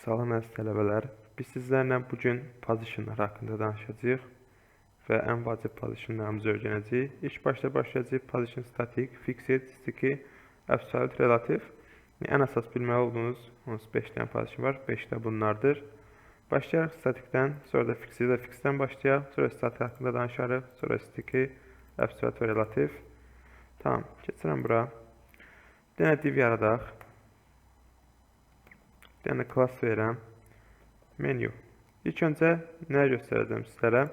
Salam əziz tələbələr. Biz sizlərlə bugün pozitionlar haqqında danışacağıq və ən vacib pozitionlarımızı öyrənəcəyik. İlk başda başlayacağıq position static, fixed, sticky, absolute, relative. Ən əsas bilməli olduğunuz 5 dənə position var. 5 də bunlardır. Başlayarıq statikdən, sonra da fixeddən başlayaq, sonra statik haqqında danışarıq, sonra sticky, absolute və relative. Tamam, keçirəm bura. Bir dənə div yaradaq. Bir dənə class verirəm. Menu. İlk öncə nə göstərəcəm sizlərə?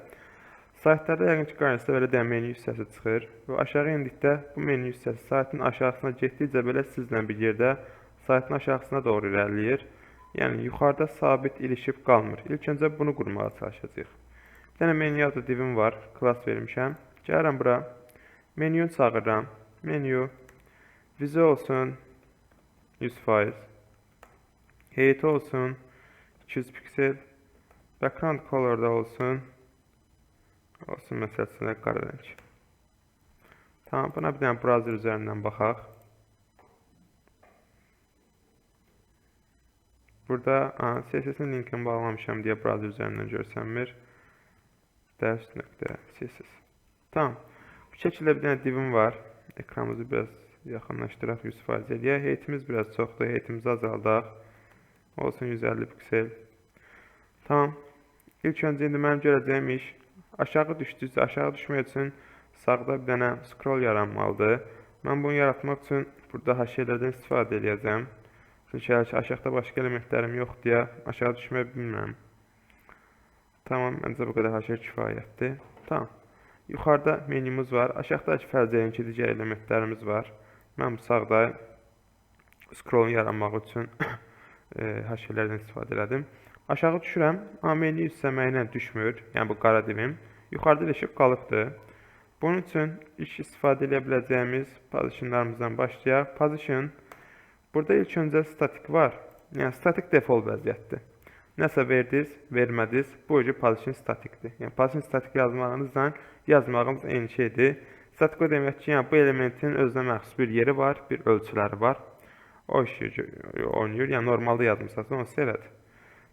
Saytlarda yəqin ki, qarşınızda belə deyən menu hissəsi çıxır və aşağı indikdə bu menu hissəsi saytın aşağısına getdikcə belə sizlə bir yerdə saytın aşağısına doğru irəliləyir. Yəni, yuxarıda sabit ilişib qalmır. İlk öncə bunu qurmağa çalışacağıq. Bir dənə menu adlı divim var, class vermişəm. Gəlirəm bura, menunu çağırıram. Menu, vize olsun 100%. Heyeti olsun 200 piksel. Background color da olsun məsələsində qara rəng. Tamam, buna bir dənə browser üzərindən baxaq. Burada CSS-in linkini bağlamışam deyə browser üzərindən görsənmir. Ders.css. Tamam, bu şəkildə bir dənə divim var. Ekranımızı biraz yaxınlaşdıraq, 100% eləyək. Heyetimiz biraz çoxdur, heyetimizi azaldaq. Olsun 150 piksel. Tamam. İlk öncə indi mənim görəcəyim iş aşağı düşdükcə aşağı düşmək üçün sağda bir dənə scroll yaranmalıdır. Mən bunu yaratmaq üçün burada haşiyələrdən istifadə edəcəm. Çünki aşağıda başqa elementlərim yox deyə aşağı düşmək bilmirəm. Tamam, məncə bu qədər haşiyə kifayətdir. Tamam. Yuxarıda menümüz var. Aşağıdakı fərz edin ki, digər elementlərimiz var. Mən bu sağda scrollun yaranmaq üçün haşiyələrdən istifadə elədim. Aşağı düşürəm, amma menu hissəmə ilə düşmür. Yəni bu qara divim. Yuxarıda ilişib qalıbdır. Bunun üçün ilk istifadə edə biləcəyimiz positionlarımızdan başlayaq. Position. Burada ilk öncə statik var. Yəni statik default vəziyyətdir. Nəsə verdiniz, vermədiniz. Bu cür position statikdir. Yəni position statik yazmağınızla yazmağımız eyni şeydir. Statik o demək ki, yəni bu elementin özünə məxsus bir yeri var, bir ölçüləri var. O işi oynayır. Yəni normalda yazmışsınız, onu elədir.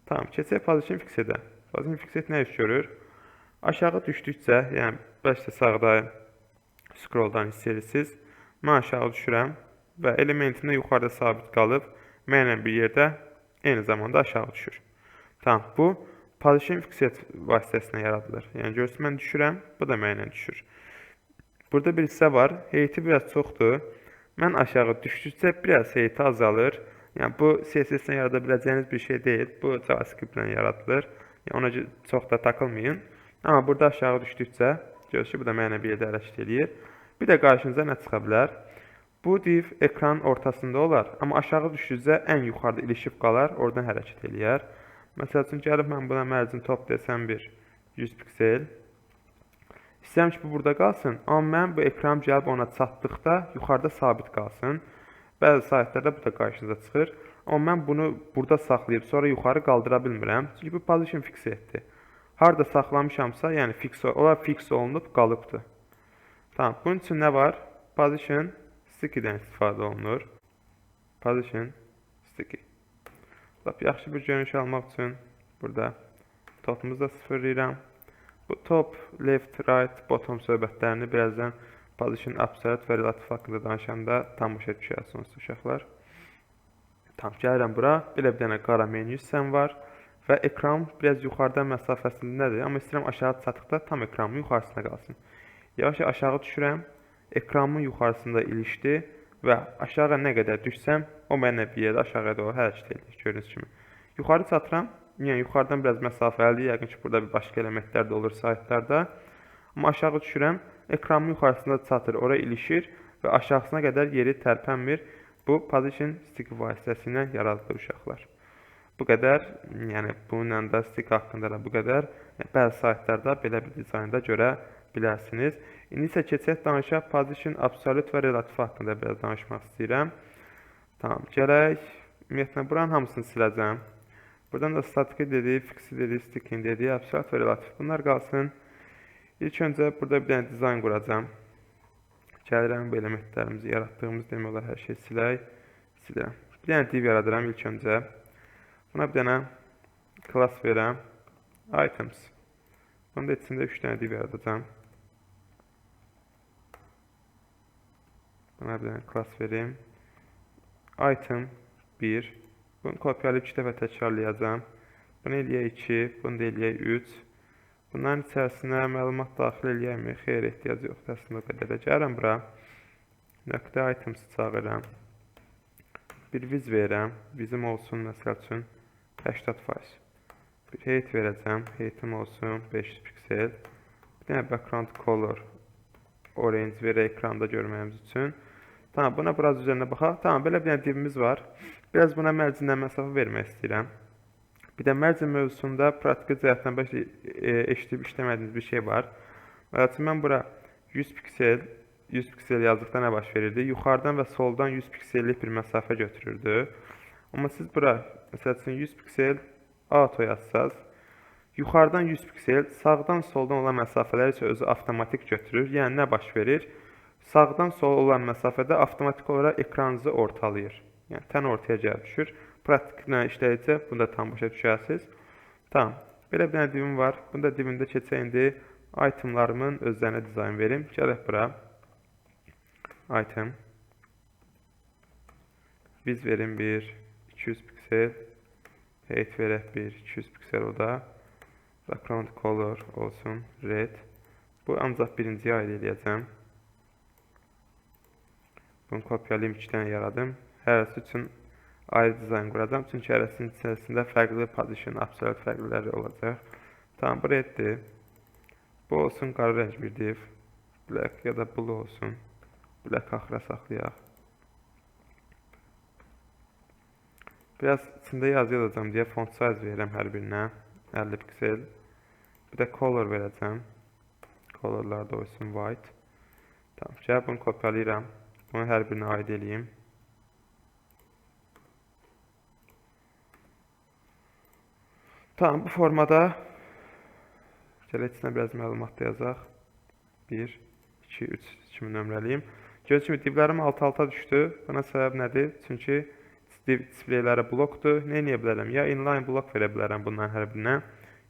Tamam, keçək position fixedə. Position fixed nə iş görür? Aşağı düşdükcə, yəni başda sağda scrolldan hiss edirsiniz. Mən aşağı düşürəm və elementində yuxarıda sabit qalıb mənlə bir yerdə eyni zamanda aşağı düşür. Tamam, bu position fixed vasitəsilə yaradılır. Yəni görürsünüz, mən düşürəm, bu da mənlə düşür. Burada bir hissə var, heyeti biraz çoxdur. Mən aşağı düşdükcə biraz heyeti azalır. Yəni bu CSS-dən yarada biləcəyiniz bir şey deyil. Bu JavaScript-lə yaradılır. Yəni ona çox da takılmayın. Amma burada aşağı düşdükcə görürsünüz ki, bu da mənə bir yerdə hərəkət eləyir. Bir də qarşınıza nə çıxa bilər? Bu div ekranın ortasında olar, amma aşağı düşdükcə ən yuxarıda ilişib qalar, oradan hərəkət eləyər. Məsəl üçün gəlib mən buna margin top desəm 100 piksel. İstəyirəm ki, bu burada qalsın, amma mən bu ekranım gəlib ona çatdıqda yuxarıda sabit qalsın. Bəzi saytlarda bu da qarşınıza çıxır. Amma mən bunu burada saxlayıb sonra yuxarı qaldıra bilmirəm. Çünki bu position fixeddir. Harada saxlamışamsa, yəni fix olunub qalıbdır. Tamam, bunun üçün nə var? Position sticky'dən istifadə olunur. Position sticky. Lap yaxşı bir görünüş almaq üçün burada topumuzu da sıfırlayıram. Bu top, left, right, bottom söhbətlərini birazdan position, absolute və relative haqqında danışanda tam başa düşərsiniz uşaqlar. Tam gəlirəm bura, belə bir dənə qara menu hissəm var və ekran biraz yuxarıda məsafəsindədir, amma istəyirəm aşağı çatdıqda tam ekranımın yuxarısında qalsın. Yavaş aşağı düşürəm, ekranımın yuxarısında ilişdi və aşağı nə qədər düşsəm, o mənə bir yerdə aşağıya doğru hərəkət edir, gördüyünüz kimi. Yuxarı çatıram, yəni yuxarıdan biraz məsafəlidir, yəqin ki, burada bir başqa elementlər də olur saytlarda. Amma aşağı düşürəm, ekranın yuxarısında çatır, ora ilişir və aşağısına qədər yeri tərpənmir. Bu position stick vasitəsilə yaradılır uşaqlar. Bu qədər, yəni bununla da stick haqqında da bu qədər. Bəzi saytlarda belə bir dizaynda görə bilərsiniz. İndi isə keçək danışaq position, absolute və relative haqqında biraz danışmaq istəyirəm. Tamam, gələk. Ümumiyyətlə, buranın hamısını siləcəm. Buradan da statik dedik, fixed dedik, sticking dedik, absolute və relative. Bunlar qalsın. İlk öncə burada bir dənə dizayn quracam. Gəlirəm bu elementlərimizi yaratdığımız demək olar hər şey silək. Silirəm. Bir dənə div yaradıram ilk öncə. Buna bir dənə class verəm. Items. Bunun da içində 3 dənə div yaradacağım. Buna bir dənə class verim. Item 1. Bunu kopyalayıb 2 dəfə təkrarlayacağım. Bunu eləyək 2, bunu da eləyək 3. Bunların içərisinə məlumat daxil eləyəkmi? Xeyr, ehtiyac yoxdur. Əslində o qədər də gəlirəm bura. Nöqtə items çağıram. Bir viz verirəm. Vizim olsun, məsəl üçün 80%. Bir height verəcəm. Heightim olsun 500 piksel. Bir dənə background color orange verək ekranda görməyimiz üçün. Tamam, buna biraz üzərində baxaq. Tamam, belə bir dənə divimiz var. Biraz buna mərcindən məsafə vermək istəyirəm. Bir də mərcin mövzusunda praktiki cəhətdən eşidib işləmədiyiniz bir şey var. Məsələn, mən bura 100 piksel yazdıqda nə baş verirdi? Yuxarıdan və soldan 100 piksellik bir məsafə götürürdü. Amma siz bura, məsələn, 100 piksel auto yazsaz, yuxarıdan 100 piksel, sağdan soldan olan məsafələr isə özü avtomatik götürür. Yəni, nə baş verir? Sağdan sola olan məsafədə avtomatik olaraq ekranınızı ortalayır. Yəni, tən ortaya gəlib düşür. Praktiklə işlədikcə bunu da tam başa düşərsiniz. Tamam. Belə bir dənə divim var. Bunda divimdə keçək indi itemlarımın özlərinə dizayn verim. Gələk bura. Item. Biz verim bir 200 piksel. Height verək bir 200 piksel o da. Background color olsun red. Bu ancaq birinciyə aid edəcəm. Bunu kopyalayım, 2 dənə yaradım. Hərəsi üçün ayrı dizayn quracam. Çünki hərəsinin içərisində fərqli position, absolute fərqliləri olacaq. Tamam, bu reddir. Bu olsun qara rəng bir div. Black ya da blue olsun. Black axıra saxlayaq. Biraz içində yazı yazacağım deyə font size verirəm hər birinə. 50 piksel. Bir də color verəcəm. Colorlar da olsun white. Tamam, gəl bunu kopyalayıram. Bunu hər birinə aid edeyim. Tamam, bu formada gəl içinə biraz məlumat da yazaq. 1, 2, 3 kimi nömrəliyim. Gördüyünüz kimi divlərim alt-alta düşdü. Buna səbəb nədir? Çünki displeyləri blokdur. Nə edə bilərəm? Ya inline blok verə bilərəm bundan hər birinə.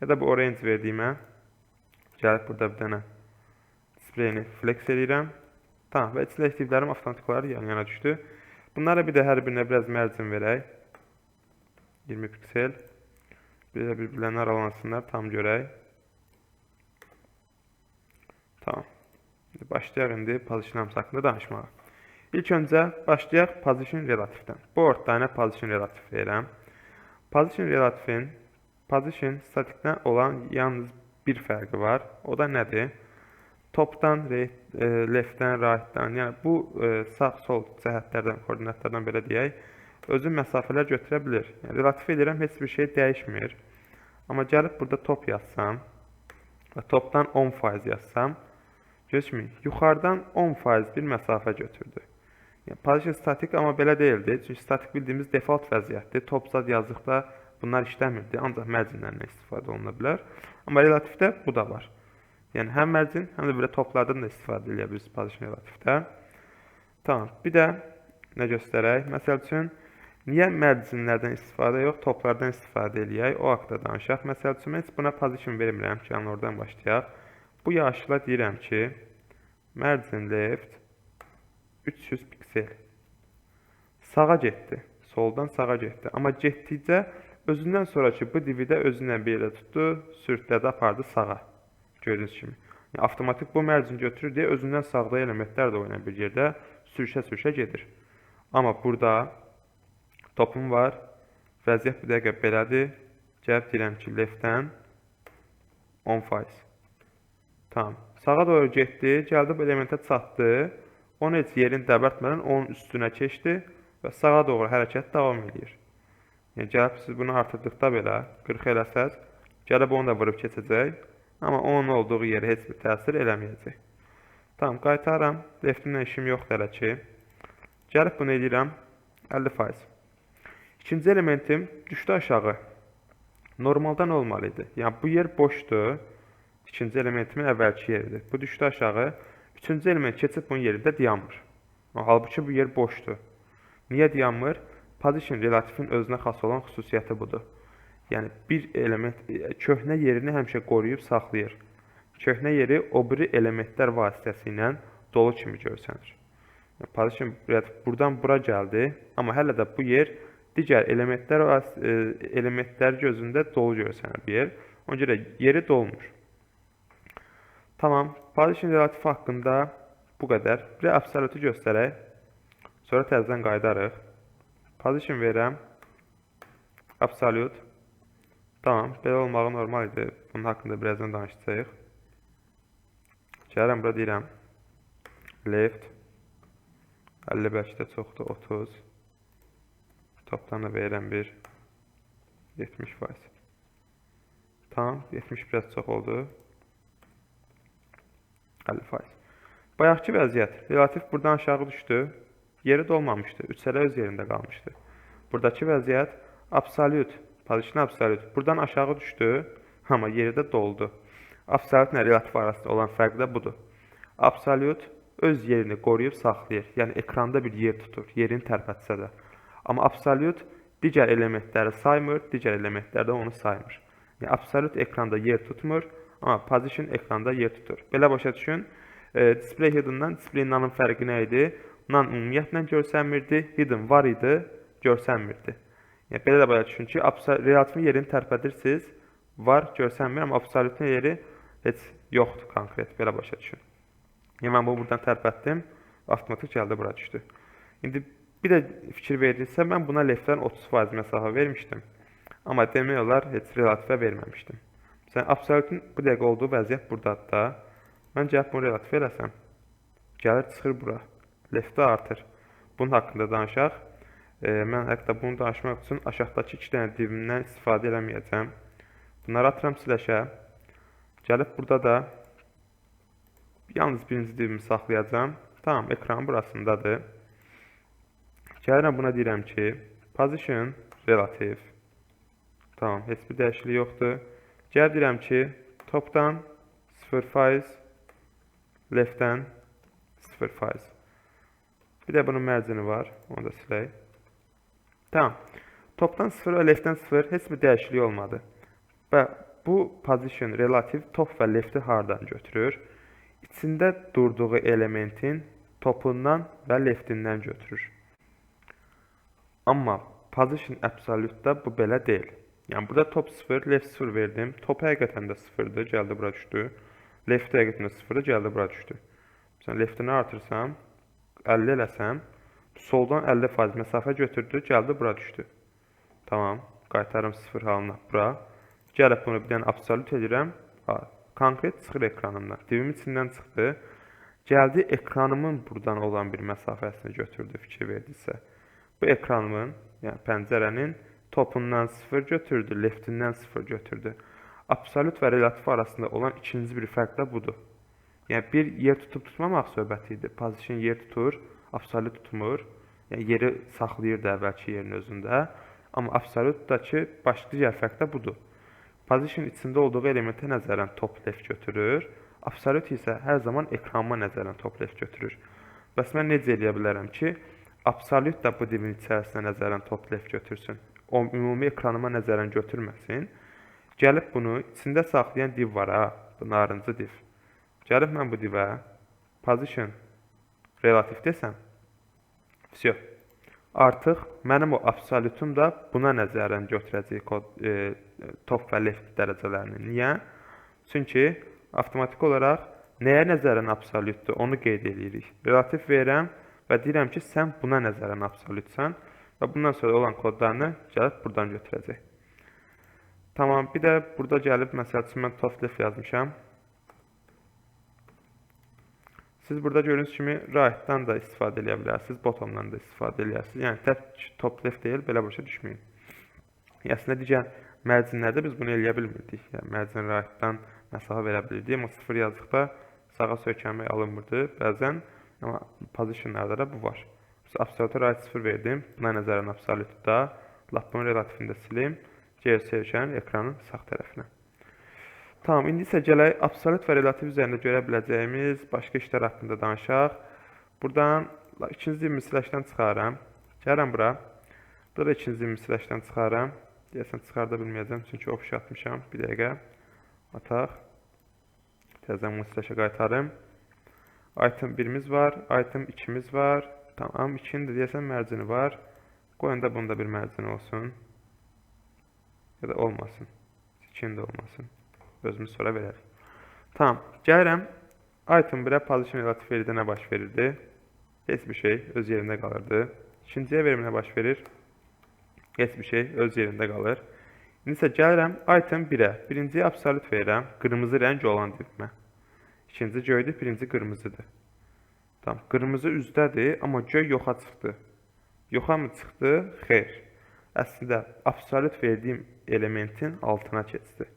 Ya da bu orange verdiyimə gəlib burada bir dənə displeyini flex edirəm. Tamam, və içində divlərim avtomatik olaraq yan-yana düşdü. Bunlara bir də hər birinə biraz mərcin verək. 20 piksel. Bir də bir-birlərini aralansınlar, tam görək. Tamam. Başlayaq indi position haqqında danışmağa. İlk öncə başlayaq position relativdən. Bu ortadakına position relativ verirəm. Position relativin position statikdən olan yalnız bir fərqi var. O da nədir? Topdan, leftdən, rightdan, yəni bu sağ-sol cəhətlərdən, koordinatlardan belə deyək, özü məsafələr götürə bilir. Yəni, relativ edirəm, heç bir şey dəyişmir. Amma gəlib burada top yazsam və topdan 10% yazsam, görürsünüz, yuxarıdan 10% bir məsafə götürdü. Yəni, position statik amma belə deyildi. Çünki statik bildiyimiz default vəziyyətdir. Top zad yazdıqda bunlar işləmirdi. Ancaq mərcinlərlə istifadə oluna bilər. Amma relativdə bu da var. Yəni, həm mərcin, həm də belə toplardan da istifadə edə bilirsiniz position relativdə. Tamam. Bir də nə göstərək? Məsəl üçün, niyə mərcinlərdən istifadə yox, toplardan istifadə eləyək? O haqda danışaq. Məsəl üçün, heç buna position vermirəm ki, yəni oradan başlayaq. Bu yaşla deyirəm ki, mərcin left 300 piksel. Sağa getdi. Soldan sağa getdi. Amma getdikcə özündən sonraki bu divi də özündən belə tutdu, sürətlədi, apardı sağa. Gördüyünüz kimi. Yəni, avtomatik bu mərcin götürür deyə özündən sağda elementlər də oynayan bir yerdə sürüşə-sürüşə gedir. Amma burada topum var. Vəziyyət bir dəqiqə belədir. Gəlib deyirəm ki, leftdən 10%. Tamam. Sağa doğru getdi. Gəldi bu elementə çatdı. Onu heç yerini dəbərtmədən onun üstünə keçdi və sağa doğru hərəkət davam edir. Yəni, gəlib siz bunu artırdıqda belə 40 eləsəz, gəlib onu da vurub keçəcək. Amma onun olduğu yeri heç bir təsir eləməyəcək. Tamam, qaytarıram. Leftimlə işim yoxdur hələ ki. Gəlib bunu edirəm 50%. İkinci elementim düşdü aşağı. Normaldan olmalı idi. Yəni, bu yer boşdur. İkinci elementimin əvvəlki yeridir. Bu düşdü aşağı. Üçüncü element keçib bunun yerində dayanmır. Halbuki bu yer boşdur. Niyə dayanmır? Position relativin özünə xas olan xüsusiyyəti budur. Yəni bir element köhnə yerini həmişə qoruyub saxlayır. Köhnə yeri o biri elementlər vasitəsilə dolu kimi görsənir. Position buradan bura gəldi, amma hələ də bu yer digər elementlər gözündə dolu görsənir bir yer. Ona görə yeri dolmur. Tamam, position relativi haqqında bu qədər. Bir absolutu göstərək. Sonra təzədən qayıdarıq. Position verirəm. Absolute. Tamam, belə olmağı normal idi. Bunun haqqında birazdan danışacağıq. Gəlirəm, bura deyirəm. Left. 50 bəlkə də çoxdur, 30. Topdan da verirəm bir 70%. Tamam, 70 biraz çox oldu. 50%. Bayaqki vəziyyət. Relativ buradan aşağı düşdü. Yeri dolmamışdı. 3 elə öz yerində qalmışdı. Buradakı vəziyyət absolute. Position absolute. Buradan aşağı düşdü. Amma yeri də doldu. Absolute ilə relativ arasında olan fərq də budur. Absolute öz yerini qoruyub saxlayır. Yəni ekranda bir yer tutur. Yerini tərpətsə də. Amma absolute digər elementləri saymır. Digər elementlər də onu saymır. Yəni absolute ekranda yer tutmur. Amma position ekranda yer tutur. Belə başa düşün. Display hidden-dan display none-ın fərqi nə idi? None ümumiyyətlə görsənmirdi. Hidden var idi, görsənmirdi. Yəni belə də başa düşün ki, relativin yerini tərpədirsiniz. Var, görsənmir, amma absolutenin yeri heç yoxdur konkret. Belə başa düşün. Yəni mən bunu buradan tərpətdim. Avtomatik gəldi, bura düşdü. İndi bir də fikir verilirsə, mən buna leftdən 30% məsafə vermişdim. Amma demək olar, heç relativə verməmişdim. Məsələn, absolutenin bu dəqiqə olduğu vəziyyət buradadır da. Mən gəlib bunu relativ eləsəm. Gəlir, çıxır bura. Leftdə artır. Bunun haqqında danışaq. Mən hətta bunu danışmaq üçün aşağıdakı 2 dənə divimdən istifadə eləməyəcəm. Bunları atıram siləşə. Gəlib burada da yalnız birinci divimi saxlayacağım. Tamam, ekran burasındadır. Gəlirəm buna deyirəm ki, position relative. Tamam, heç bir dəyişiklik yoxdur. Gəl deyirəm ki, topdan 0%, leftdən 0%. Bir də bunun mərcini var, onu da silək. Tamam, topdan 0 və leftdən 0 heç bir dəyişiklik olmadı. Və bu position relative top və lefti hardan götürür? İçində durduğu elementin topundan və leftindən götürür. Amma position absolute-da bu belə deyil. Yəni burada top 0, left 0 verdim. Top həqiqətən də 0-dır, gəldi bura düşdü. Left həqiqətən də 0-dır, gəldi bura düşdü. Məsələn, leftini artırsam, 50 eləsəm, soldan 50% məsafə götürdü, gəldi bura düşdü. Tamam, qaytarım 0 halına bura. Gəlib bunu bir dənə absolute edirəm. Konkret çıxır ekranımdan. Divim içindən çıxdı. Gəldi ekranımın buradan olan bir məsafəsini götürdü, fikir verdiysə. Bu ekranımın, yəni pəncərənin topundan 0 götürdü, leftindən 0 götürdü. Absolut və relativ arasında olan ikinci bir fərq də budur. Yəni bir yer tutub tutmamaq söhbəti idi. Position yer tutur, absolut tutmur. Yəni yeri saxlayır da əvvəlki yerin özündə. Amma absolutdakı başqa digər fərq də budur. Position içində olduğu elementə nəzərən top left götürür. Absolut isə hər zaman ekranıma nəzərən top left götürür. Bəs mən necə eləyə bilərəm ki, absolut da bu divin içərisinə nəzərən top left götürsün. O ümumi ekranıma nəzərən götürməsin. Gəlib bunu içində saxlayan div var ha, bu narıncı div. Gəlib mən bu divə position relativ desəm, vəsiyo. Artıq mənim o absolutum da buna nəzərən götürəcək top və left dərəcələrini. Niyə? Çünki avtomatik olaraq nəyə nəzərən absolutdur, onu qeyd edirik. Relativ verirəm və deyirəm ki, sən buna nəzərən absolutsan və bundan sonra olan kodlarını gəlib buradan götürəcək. Tamam, bir də burada gəlib, məsəl üçün mən top left yazmışam. Siz burada gördüyünüz kimi right-dan da istifadə edə bilərsiniz, bottom-dan da istifadə edirsiniz. Yəni tək top left deyil, belə başa düşməyin. Əslində digər mərcinlərdə biz bunu eləyə bilmirdik. Yəni mərcin right-dan məsafə verə bilirdik, amma 0 yazdıqda sağa söykənmək alınmırdı bəzən, amma positionlarda da bu var. Absolute right 0 verdim, buna nəzərən absolute-da, lap bunun relativini də silim, geri söykənir ekranın sağ tərəfinə. Tamam, indi isə gələk absolut və relativ üzərində görə biləcəyimiz başqa işlər haqqında danışaq. Buradan ikinci divimi siləşdən çıxarım. Gəlirəm bura. Burada ikinci divimi siləşdən çıxarım. Deyəsən çıxarda bilməyəcəm, çünki ofiş atmışam. Bir dəqiqə ataq. Təzədən musiləşə qaytarım. Item 1'imiz var, item 2'miz var. Tamam, 2'nin de deyəsən mərcini var. Qoyun da bunda bir mərcini olsun. Ya da olmasın. 2'nin de olmasın. Özümüz sonra verərik. Tamam, gəlirəm. Item 1'ə position relatif veridə nə baş verirdi? Heç bir şey öz yerində qalırdı. İkinciyə verim nə baş verir? Heç bir şey öz yerində qalır. İndi isə gəlirəm item 1'ə. Birinciyə absolut verirəm. Qırmızı rəng olan divimə. İkinci göydür, birinci qırmızıdır. Tamam, qırmızı üzdədir, amma göy yoxa çıxdı. Yoxa mı çıxdı? Xeyr. Əslində, absolut verdiyim elementin altına keçdi.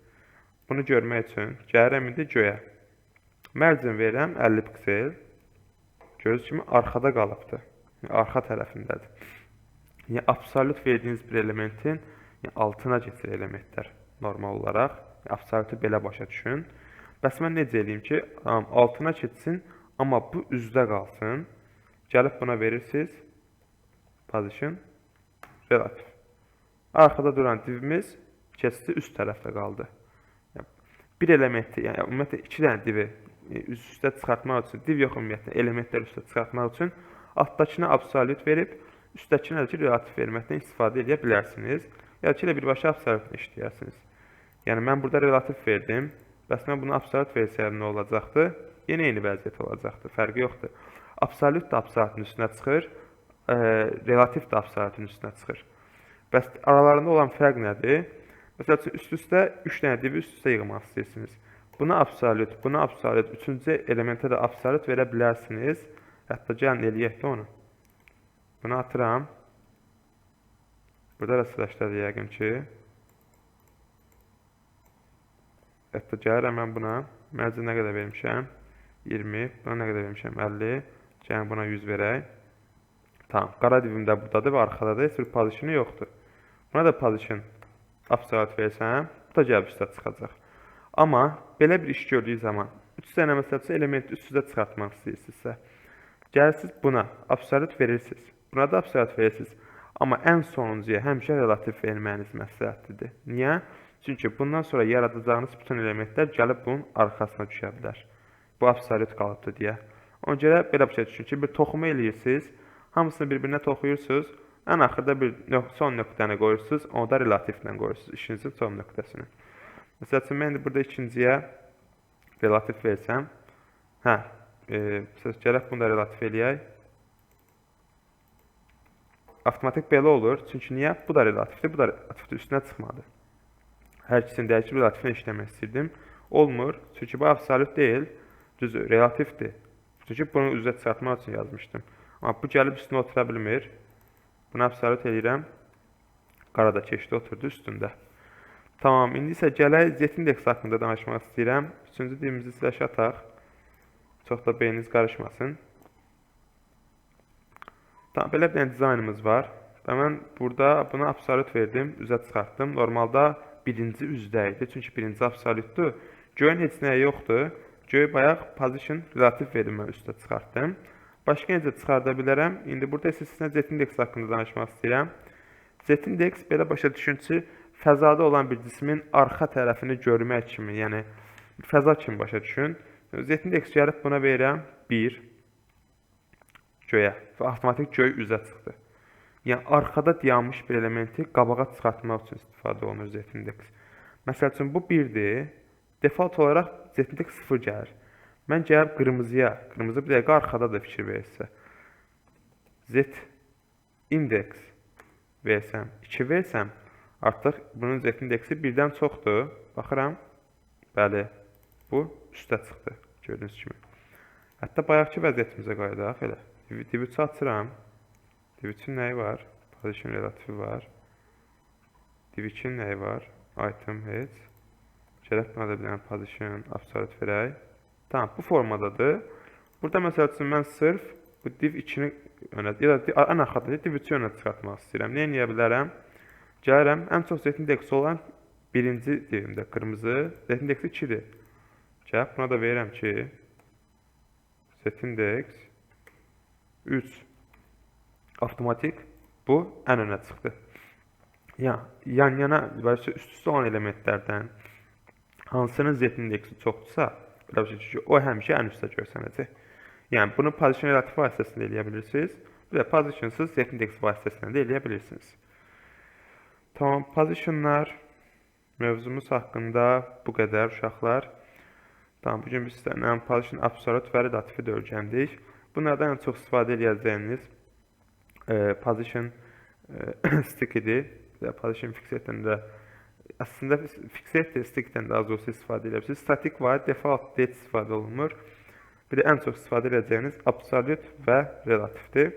Bunu görmək üçün gəlirəm indi göyə. Mərcin verirəm 50 piksel. Gördüyünüz kimi arxada qalıbdır. Yəni, arxa tərəfindədir. Yəni, absolut verdiyiniz bir elementin altına keçir elementlər normal olaraq. Yəni, absolutu belə başa düşün. Bəs mən necə eləyim ki, altına keçsin, amma bu üzdə qalsın. Gəlib buna verirsiniz. Position relatif. Arxada duran divimiz keçdi üst tərəfdə qaldı. Bir elementi, yəni ümumiyyətlə 2 dənə divi üst-üstə çıxartmaq üçün, div yox ümumiyyətlə, elementlər üstə çıxartmaq üçün altdakına absolut verib, üstdəkini də relatif verməkdən istifadə edə bilərsiniz. Ya ki, birbaşa absolutla işləyərsiniz. Yəni, mən burada relatif verdim. Bəs mən bunu absolut versəyəm nə olacaqdı? Yenə eyni vəziyyət olacaqdı, fərqi yoxdur. Absolut da absolutun üstünə çıxır, relatif də absolutun üstünə çıxır. Bəs aralarında olan fərq nədir? Məsəl üçün, üst-üstə 3 dənə divi üst-üstə yığmaq istəyirsiniz. Buna absolut, üçüncü elementə də absolut verə bilərsiniz. Hətta gəlin eləyək də onu. Bunu atıram. Burada da sıraşdadır yəqin ki. Hətta gəlirəm mən buna. Mərci nə qədər vermişəm? 20. Buna nə qədər vermişəm? 50. Gəlin buna 100 verək. Tamam. Qara divim də buradadır və arxadadır. Heç bir pozisiyonu yoxdur. Buna da position absolut versəm, bu da gəlib üstə çıxacaq. Amma belə bir iş gördüyü zaman 3 dənə məsələn elementi üst-üstə çıxartmaq istəyirsinizsə, gəlirsiniz buna absolut verirsiniz. Buna da absolut verirsiniz. Amma ən sonuncuya həmişə relatif verməyiniz məsləhətlidir. Niyə? Çünki bundan sonra yaradacağınız bütün elementlər gəlib bunun arxasına düşə bilər. Bu absolut qalıbdır deyə. Ona görə belə bir şey düşün ki, bir toxumu eləyirsiniz, hamısını bir-birinə toxuyursunuz, ən axırda bir son nöqtəni qoyursunuz, onu da relatiflə qoyursunuz, işinizin son nöqtəsini. Məsəl üçün, mən indi burada ikinciyə relatif versəm, gələk bunu da relatif eləyək. Avtomatik belə olur, çünki niyə? Bu da relatifdir, bu da relatifdir, üstünə çıxmadı. Hər ikisini dəyişib relatiflə işləmək istəyirdim. Olmur, çünki bu absolut deyil, düzdür, relatifdir. Çünki bunu üzrə çıxartmaq üçün yazmışdım. Amma bu gəlib üstünə otura bilmir. Bunu absolut eləyirəm. Qarada keçdi, oturdu üstündə. Tamam, indi isə gələk z-indeks haqqında danışmaq istəyirəm. Üçüncü divimizi siləş ataq. Çox da beyniniz qarışmasın. Tamam, belə bir dizaynımız var. Və mən burada buna absolut verdim, üzə çıxartdım. Normalda birinci üzdə idi, çünki birinci absolutdur. Göyün heç nəyə yoxdur. Göy bayaq position relatif verdim, mən üstə çıxartdım. Başqa necə çıxarda bilərəm? İndi burada isə sizə z-indeks haqqında danışmaq istəyirəm. Z-indeks belə başa düşün ki, fəzada olan bir cismin arxa tərəfini görmək kimi, yəni fəza kimi başa düşün. Z-indeks gəlib buna verirəm 1 göyə və avtomatik göy üzə çıxdı. Yəni arxada dayanmış bir elementi qabağa çıxartmaq üçün istifadə olunur z-indeks. Məsəl üçün bu 1-dir. Default olaraq z-indeks 0 gəlir. Mən gəlib qırmızıya, qırmızı bir dəqiqə arxadadır fikir verirsə. Z-indeks versəm, 2 versəm, artıq bunun z-indeksi 1-dən çoxdur. Baxıram, bəli, bu üstə çıxdı, gördüyünüz kimi. Hətta bayaqki vəziyyətimizə qayıdaq, elə. Div3-ü açıram. Div3-ün nəyi var? Position relativi var. Div2-nin nəyi var? Item heç. Gələk buna da bir dənə position absolut verək. Tamam, bu formadadır. Burada məsəl üçün mən sırf bu div2-ni önə, ya da ən arxadakı div3-ü önə çıxartmaq istəyirəm. Nə edə bilərəm? Gəlirəm, ən çox z-indeksi olan birinci divimdə qırmızı, z-indeksi 2-dir. Gəlib buna da verirəm ki, z-indeks 3. Avtomatik bu ən önə çıxdı. yan-yana və üst-üstə olan elementlərdən hansının z indeksi çoxdursa, ki, o həmişə ən üstdə görsənəcək. Yəni, bunu position relativ vasitəsində eləyə bilirsiniz. Bir də positionsız z indeksi vasitəsində də eləyə bilirsiniz. Tamam, positionlar mövzumuz haqqında bu qədər uşaqlar. Tamam, bugün biz sizlərlə position absolut və relativi də öyrəndik. Bunlardan ən çox istifadə edəcəyiniz position stick idi. Position fixate'dən də aslında fixate stick'dən də az olsa istifadə edirsiniz. Statik var, default date istifadə olunmur. Bir də ən çox istifadə edəcəyiniz absolut və relativdir.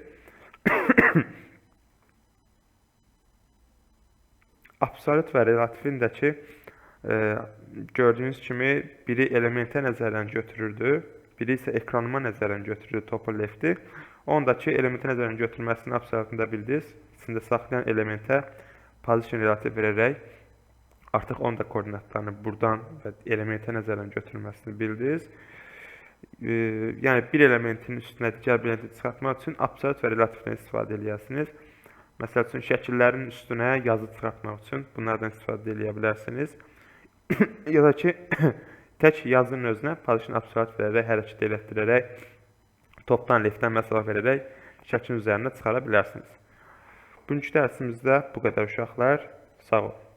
Absolut və relativindəki gördüyünüz kimi biri elementə nəzərən götürürdü, biri isə ekranıma nəzərən götürürdü, top left'i. Ondakı elementə nəzərən götürməsini absolutunda bildiniz. İçində saxlayan elementə position relativ verərək artıq onda koordinatlarını buradan və elementə nəzərən götürməsini bildiniz. Yəni, bir elementin üstünə digər bir elementi çıxartmaq üçün absolut və relativdən istifadə edərsiniz. Məsəl üçün, şəkillərin üstünə yazı çıxartmaq üçün bunlardan istifadə edə bilərsiniz. Ya da ki, tək yazının özünə position absolut verərək, hərəkət elətdirərək, topdan leftdən məsafə verərək şəklin üzərində çıxara bilərsiniz. Bugünkü dərsimizdə bu qədər uşaqlar. Sağ olun.